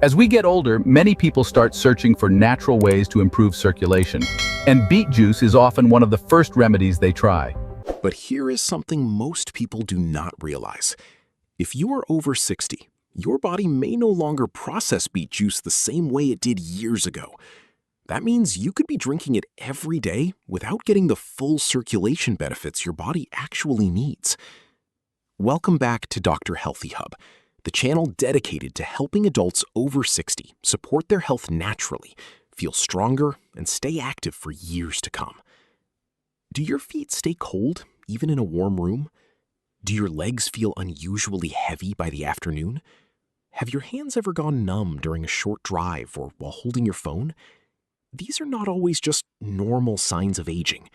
As we get older, many people start searching for natural ways to improve circulation, and beet juice is often one of the first remedies they try. But here is something most people do not realize. If you are over 60, your body may no longer process beet juice the same way it did years ago. That means you could be drinking it every day without getting the full circulation benefits your body actually needs. Welcome back to Dr. Healthy Hub, the channel dedicated to helping adults over 60 support their health naturally, feel stronger, and stay active for years to come. Do your feet stay cold, even in a warm room? Do your legs feel unusually heavy by the afternoon? Have your hands ever gone numb during a short drive or while holding your phone? These are not always just normal signs of aging.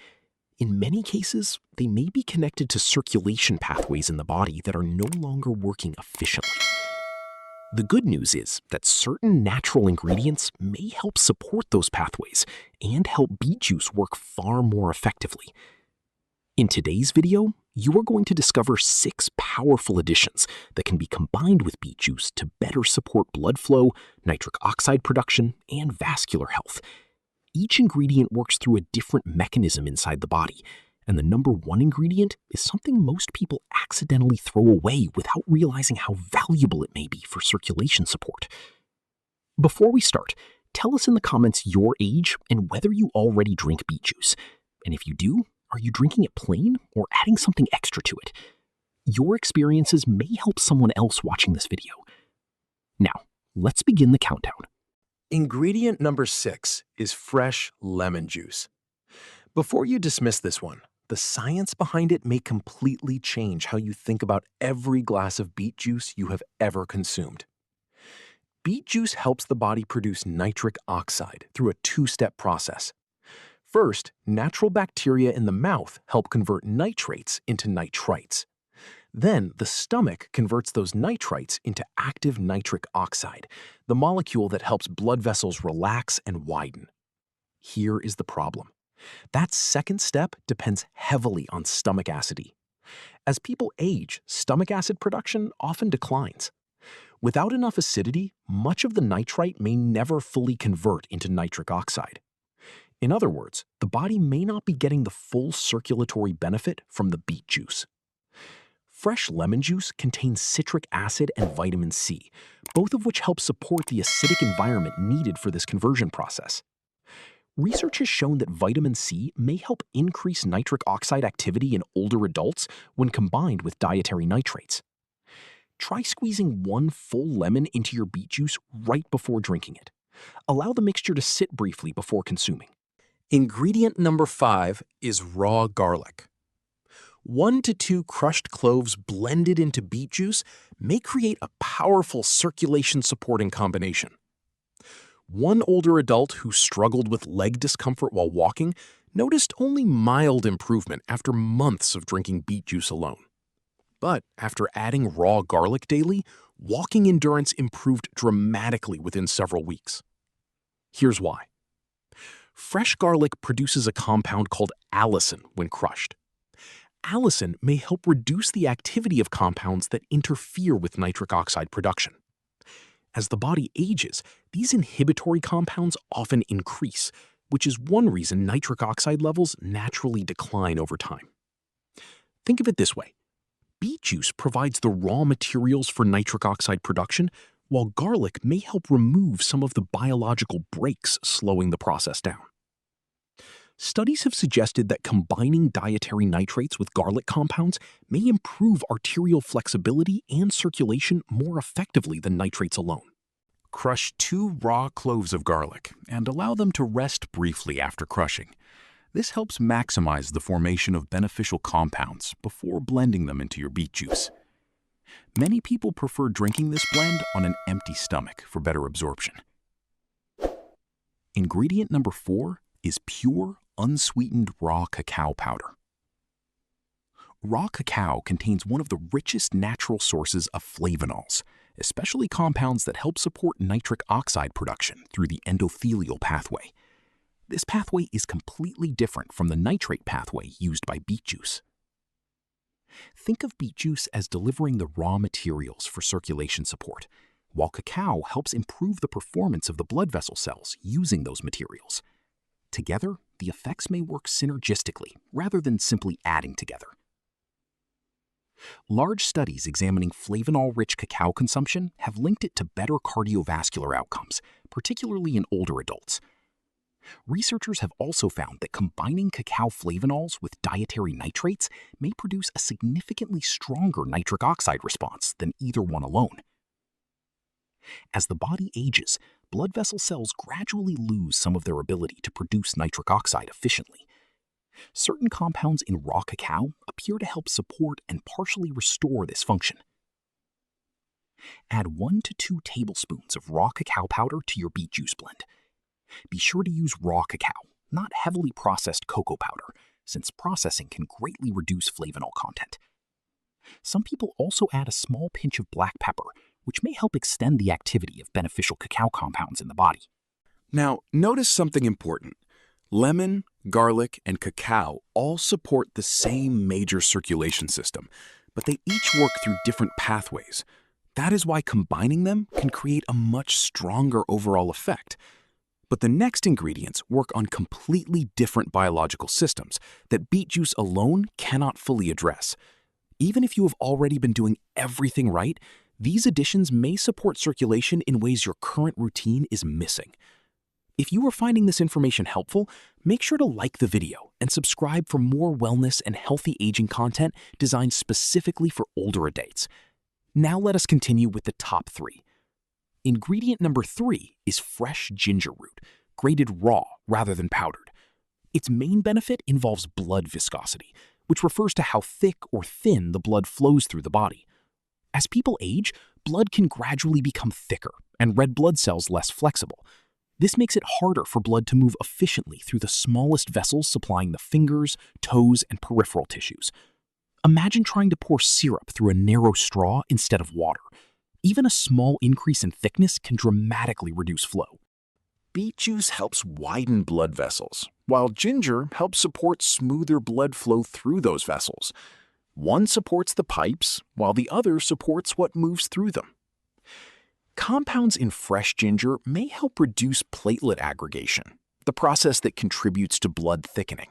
In many cases, they may be connected to circulation pathways in the body that are no longer working efficiently. The good news is that certain natural ingredients may help support those pathways and help beet juice work far more effectively. In today's video, you are going to discover 6 powerful additions that can be combined with beet juice to better support blood flow, nitric oxide production, and vascular health. Each ingredient works through a different mechanism inside the body, and the number one ingredient is something most people accidentally throw away without realizing how valuable it may be for circulation support. Before we start, tell us in the comments your age and whether you already drink beet juice. And if you do, are you drinking it plain or adding something extra to it? Your experiences may help someone else watching this video. Now, let's begin the countdown. Ingredient number 6 is fresh lemon juice. Before you dismiss this one, the science behind it may completely change how you think about every glass of beet juice you have ever consumed. Beet juice helps the body produce nitric oxide through a 2-step process. First, natural bacteria in the mouth help convert nitrates into nitrites. Then, the stomach converts those nitrites into active nitric oxide, the molecule that helps blood vessels relax and widen. Here is the problem. That second step depends heavily on stomach acidity. As people age, stomach acid production often declines. Without enough acidity, much of the nitrite may never fully convert into nitric oxide. In other words, the body may not be getting the full circulatory benefit from the beet juice. Fresh lemon juice contains citric acid and vitamin C, both of which help support the acidic environment needed for this conversion process. Research has shown that vitamin C may help increase nitric oxide activity in older adults when combined with dietary nitrates. Try squeezing 1 full lemon into your beet juice right before drinking it. Allow the mixture to sit briefly before consuming. Ingredient number 5 is raw garlic. 1 to 2 crushed cloves blended into beet juice may create a powerful circulation-supporting combination. One older adult who struggled with leg discomfort while walking noticed only mild improvement after months of drinking beet juice alone. But after adding raw garlic daily, walking endurance improved dramatically within several weeks. Here's why. Fresh garlic produces a compound called allicin when crushed. Allicin may help reduce the activity of compounds that interfere with nitric oxide production. As the body ages, these inhibitory compounds often increase, which is one reason nitric oxide levels naturally decline over time. Think of it this way. Beet juice provides the raw materials for nitric oxide production, while garlic may help remove some of the biological brakes slowing the process down. Studies have suggested that combining dietary nitrates with garlic compounds may improve arterial flexibility and circulation more effectively than nitrates alone. Crush 2 raw cloves of garlic and allow them to rest briefly after crushing. This helps maximize the formation of beneficial compounds before blending them into your beet juice. Many people prefer drinking this blend on an empty stomach for better absorption. Ingredient number 4 is pure, unsweetened raw cacao powder. Raw cacao contains one of the richest natural sources of flavonols, especially compounds that help support nitric oxide production through the endothelial pathway. This pathway is completely different from the nitrate pathway used by beet juice. Think of beet juice as delivering the raw materials for circulation support, while cacao helps improve the performance of the blood vessel cells using those materials. Together, the effects may work synergistically rather than simply adding together. Large studies examining flavanol-rich cacao consumption have linked it to better cardiovascular outcomes, particularly in older adults. Researchers have also found that combining cacao flavanols with dietary nitrates may produce a significantly stronger nitric oxide response than either one alone. As the body ages, blood vessel cells gradually lose some of their ability to produce nitric oxide efficiently. Certain compounds in raw cacao appear to help support and partially restore this function. Add 1 to 2 tablespoons of raw cacao powder to your beet juice blend. Be sure to use raw cacao, not heavily processed cocoa powder, since processing can greatly reduce flavanol content. Some people also add a small pinch of black pepper, which may help extend the activity of beneficial cacao compounds in the body. Now, notice something important. Lemon, garlic, and cacao all support the same major circulation system, but they each work through different pathways. That is why combining them can create a much stronger overall effect. But the next ingredients work on completely different biological systems that beet juice alone cannot fully address. Even if you have already been doing everything right, these additions may support circulation in ways your current routine is missing. If you are finding this information helpful, make sure to like the video and subscribe for more wellness and healthy aging content designed specifically for older adults. Now let us continue with the top 3. Ingredient number 3 is fresh ginger root, grated raw rather than powdered. Its main benefit involves blood viscosity, which refers to how thick or thin the blood flows through the body. As people age, blood can gradually become thicker and red blood cells less flexible. This makes it harder for blood to move efficiently through the smallest vessels supplying the fingers, toes, and peripheral tissues. Imagine trying to pour syrup through a narrow straw instead of water. Even a small increase in thickness can dramatically reduce flow. Beet juice helps widen blood vessels, while ginger helps support smoother blood flow through those vessels. One supports the pipes, while the other supports what moves through them. Compounds in fresh ginger may help reduce platelet aggregation, the process that contributes to blood thickening.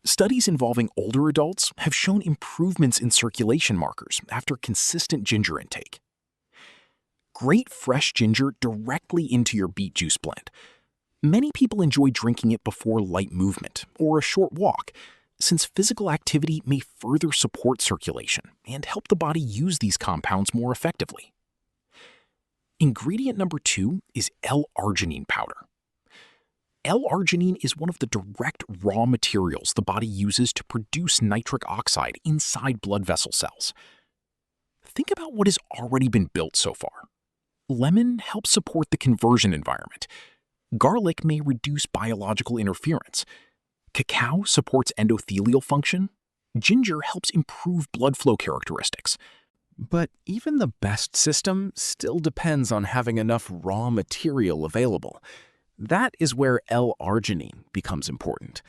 Studies involving older adults have shown improvements in circulation markers after consistent ginger intake. Grate fresh ginger directly into your beet juice blend. Many people enjoy drinking it before light movement or a short walk, since physical activity may further support circulation and help the body use these compounds more effectively. Ingredient number 2 is L-arginine powder. L-arginine is one of the direct raw materials the body uses to produce nitric oxide inside blood vessel cells. Think about what has already been built so far. Lemon helps support the conversion environment. Garlic may reduce biological interference. Cacao supports endothelial function. Ginger helps improve blood flow characteristics. But even the best system still depends on having enough raw material available. That is where L-arginine becomes important.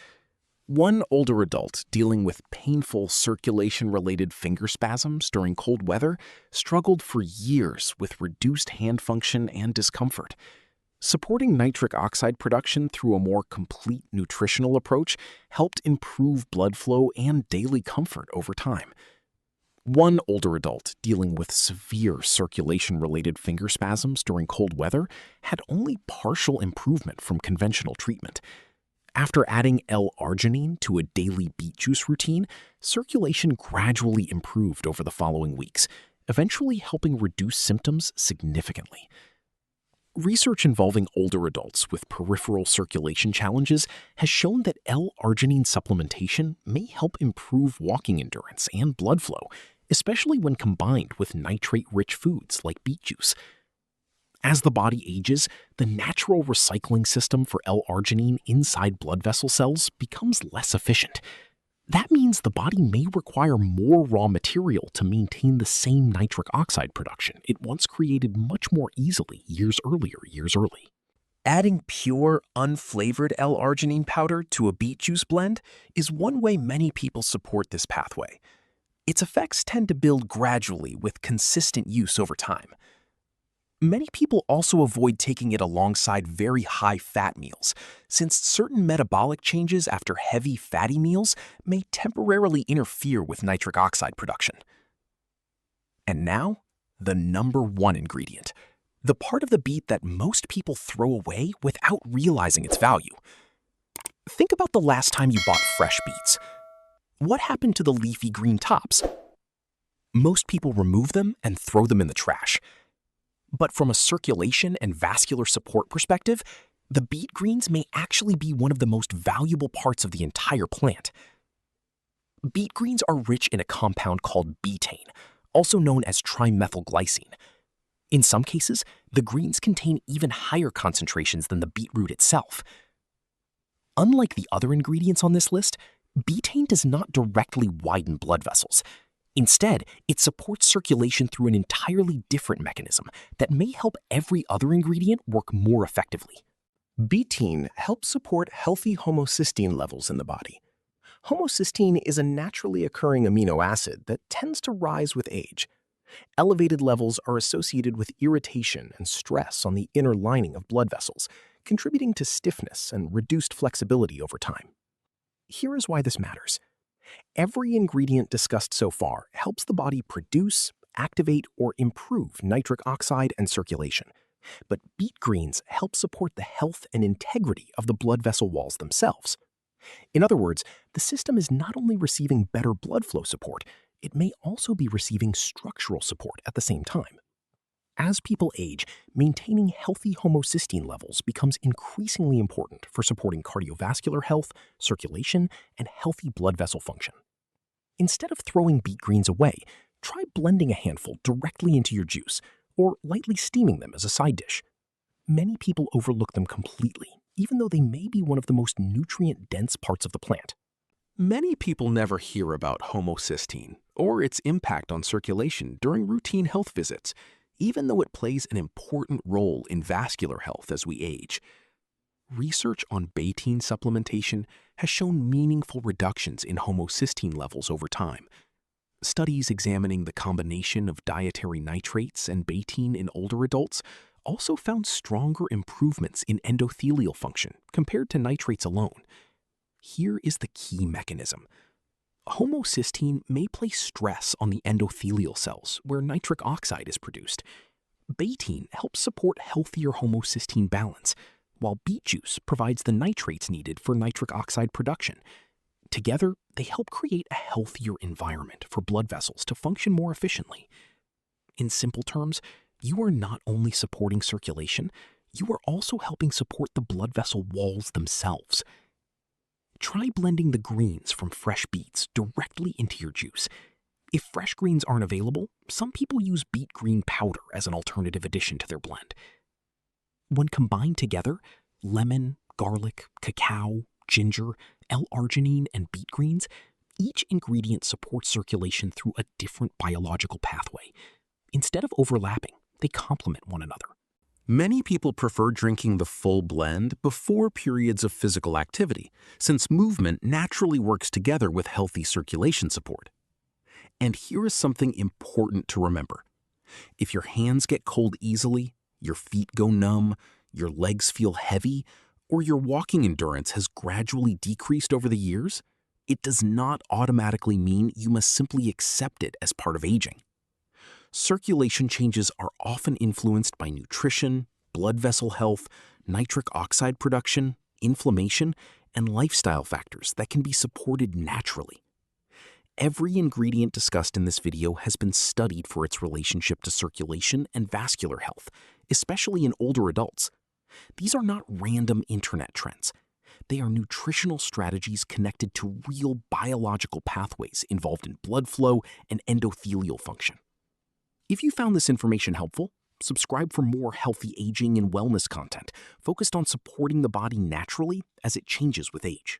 One older adult dealing with painful circulation-related finger spasms during cold weather struggled for years with reduced hand function and discomfort. Supporting nitric oxide production through a more complete nutritional approach helped improve blood flow and daily comfort over time. One older adult dealing with severe circulation-related finger spasms during cold weather had only partial improvement from conventional treatment. After adding L-arginine to a daily beet juice routine, circulation gradually improved over the following weeks, eventually helping reduce symptoms significantly. Research involving older adults with peripheral circulation challenges has shown that L-arginine supplementation may help improve walking endurance and blood flow, especially when combined with nitrate-rich foods like beet juice. As the body ages, the natural recycling system for L-arginine inside blood vessel cells becomes less efficient. That means the body may require more raw material to maintain the same nitric oxide production it once created much more easily years early. Adding pure, unflavored L-arginine powder to a beet juice blend is one way many people support this pathway. Its effects tend to build gradually with consistent use over time. Many people also avoid taking it alongside very high-fat meals, since certain metabolic changes after heavy fatty meals may temporarily interfere with nitric oxide production. And now, the number one ingredient, the part of the beet that most people throw away without realizing its value. Think about the last time you bought fresh beets. What happened to the leafy green tops? Most people remove them and throw them in the trash. But from a circulation and vascular support perspective, the beet greens may actually be one of the most valuable parts of the entire plant. Beet greens are rich in a compound called betaine, also known as trimethylglycine. In some cases, the greens contain even higher concentrations than the beetroot itself. Unlike the other ingredients on this list, betaine does not directly widen blood vessels. Instead, it supports circulation through an entirely different mechanism that may help every other ingredient work more effectively. Betaine helps support healthy homocysteine levels in the body. Homocysteine is a naturally occurring amino acid that tends to rise with age. Elevated levels are associated with irritation and stress on the inner lining of blood vessels, contributing to stiffness and reduced flexibility over time. Here is why this matters. Every ingredient discussed so far helps the body produce, activate, or improve nitric oxide and circulation. But beet greens help support the health and integrity of the blood vessel walls themselves. In other words, the system is not only receiving better blood flow support, it may also be receiving structural support at the same time. As people age, maintaining healthy homocysteine levels becomes increasingly important for supporting cardiovascular health, circulation, and healthy blood vessel function. Instead of throwing beet greens away, try blending a handful directly into your juice or lightly steaming them as a side dish. Many people overlook them completely, even though they may be one of the most nutrient-dense parts of the plant. Many people never hear about homocysteine or its impact on circulation during routine health visits, even though it plays an important role in vascular health as we age. Research on betaine supplementation has shown meaningful reductions in homocysteine levels over time. Studies examining the combination of dietary nitrates and betaine in older adults also found stronger improvements in endothelial function compared to nitrates alone. Here is the key mechanism. Homocysteine may place stress on the endothelial cells where nitric oxide is produced. Betaine helps support healthier homocysteine balance, while beet juice provides the nitrates needed for nitric oxide production. Together, they help create a healthier environment for blood vessels to function more efficiently. In simple terms, you are not only supporting circulation, you are also helping support the blood vessel walls themselves. Try blending the greens from fresh beets directly into your juice. If fresh greens aren't available, some people use beet green powder as an alternative addition to their blend. When combined together, lemon, garlic, cacao, ginger, L-arginine, and beet greens, each ingredient supports circulation through a different biological pathway. Instead of overlapping, they complement one another. Many people prefer drinking the full blend before periods of physical activity, since movement naturally works together with healthy circulation support. And here is something important to remember. If your hands get cold easily, your feet go numb, your legs feel heavy, or your walking endurance has gradually decreased over the years, it does not automatically mean you must simply accept it as part of aging. Circulation changes are often influenced by nutrition, blood vessel health, nitric oxide production, inflammation, and lifestyle factors that can be supported naturally. Every ingredient discussed in this video has been studied for its relationship to circulation and vascular health, especially in older adults. These are not random internet trends. They are nutritional strategies connected to real biological pathways involved in blood flow and endothelial function. If you found this information helpful, subscribe for more healthy aging and wellness content focused on supporting the body naturally as it changes with age.